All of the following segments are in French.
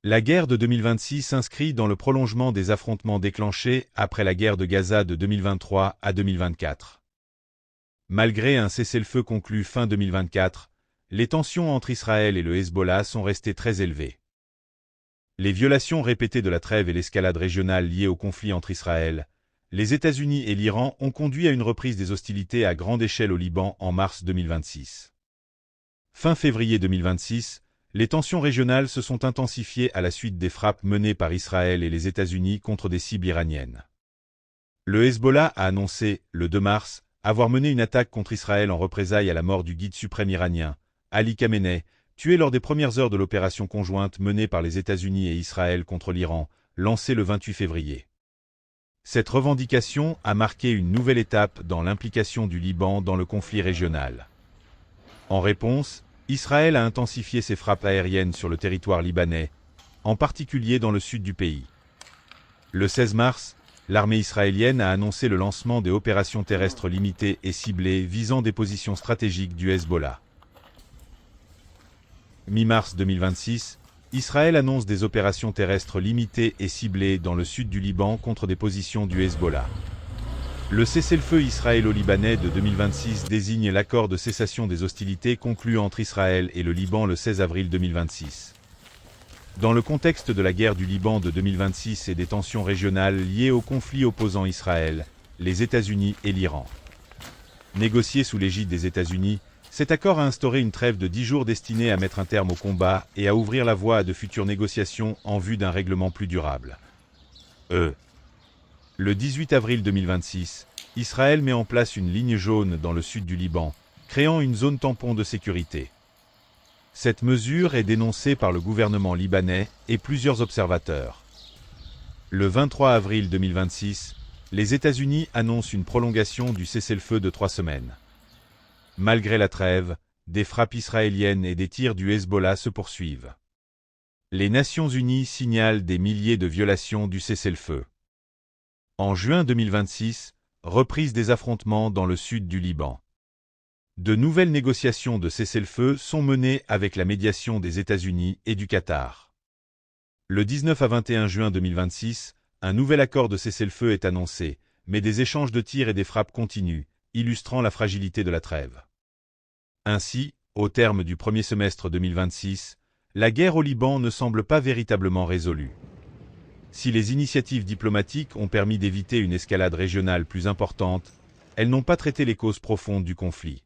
La guerre de 2026 s'inscrit dans le prolongement des affrontements déclenchés après la guerre de Gaza de 2023 à 2024. Malgré un cessez-le-feu conclu fin 2024, les tensions entre Israël et le Hezbollah sont restées très élevées. Les violations répétées de la trêve et l'escalade régionale liée au conflit entre Israël, les États-Unis et l'Iran ont conduit à une reprise des hostilités à grande échelle au Liban en mars 2026. Fin février 2026, les tensions régionales se sont intensifiées à la suite des frappes menées par Israël et les États-Unis contre des cibles iraniennes. Le Hezbollah a annoncé, le 2 mars, avoir mené une attaque contre Israël en représailles à la mort du guide suprême iranien, Ali Khamenei, tué lors des premières heures de l'opération conjointe menée par les États-Unis et Israël contre l'Iran, lancée le 28 février. Cette revendication a marqué une nouvelle étape dans l'implication du Liban dans le conflit régional. En réponse, Israël a intensifié ses frappes aériennes sur le territoire libanais, en particulier dans le sud du pays. Le 16 mars, l'armée israélienne a annoncé le lancement des opérations terrestres limitées et ciblées visant des positions stratégiques du Hezbollah. Mi-mars 2026, Israël annonce des opérations terrestres limitées et ciblées dans le sud du Liban contre des positions du Hezbollah. Le cessez-le-feu israélo-libanais de 2026 désigne l'accord de cessation des hostilités conclu entre Israël et le Liban le 16 avril 2026. Dans le contexte de la guerre du Liban de 2026 et des tensions régionales liées au conflit opposant Israël, les États-Unis et l'Iran. Négocié sous l'égide des États-Unis, cet accord a instauré une trêve de 10 jours destinée à mettre un terme au combat et à ouvrir la voie à de futures négociations en vue d'un règlement plus durable. Le 18 avril 2026, Israël met en place une ligne jaune dans le sud du Liban, créant une zone tampon de sécurité. Cette mesure est dénoncée par le gouvernement libanais et plusieurs observateurs. Le 23 avril 2026, les États-Unis annoncent une prolongation du cessez-le-feu de 3 semaines. Malgré la trêve, des frappes israéliennes et des tirs du Hezbollah se poursuivent. Les Nations Unies signalent des milliers de violations du cessez-le-feu. En juin 2026, reprise des affrontements dans le sud du Liban. De nouvelles négociations de cessez-le-feu sont menées avec la médiation des États-Unis et du Qatar. Le 19 à 21 juin 2026, un nouvel accord de cessez-le-feu est annoncé, mais des échanges de tirs et des frappes continuent, illustrant la fragilité de la trêve. Ainsi, au terme du premier semestre 2026, la guerre au Liban ne semble pas véritablement résolue. Si les initiatives diplomatiques ont permis d'éviter une escalade régionale plus importante, elles n'ont pas traité les causes profondes du conflit.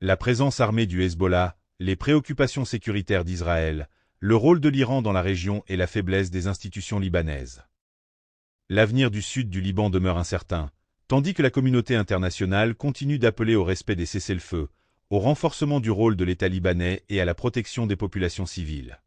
La présence armée du Hezbollah, les préoccupations sécuritaires d'Israël, le rôle de l'Iran dans la région et la faiblesse des institutions libanaises. L'avenir du sud du Liban demeure incertain, tandis que la communauté internationale continue d'appeler au respect des cessez-le-feu, au renforcement du rôle de l'État libanais et à la protection des populations civiles.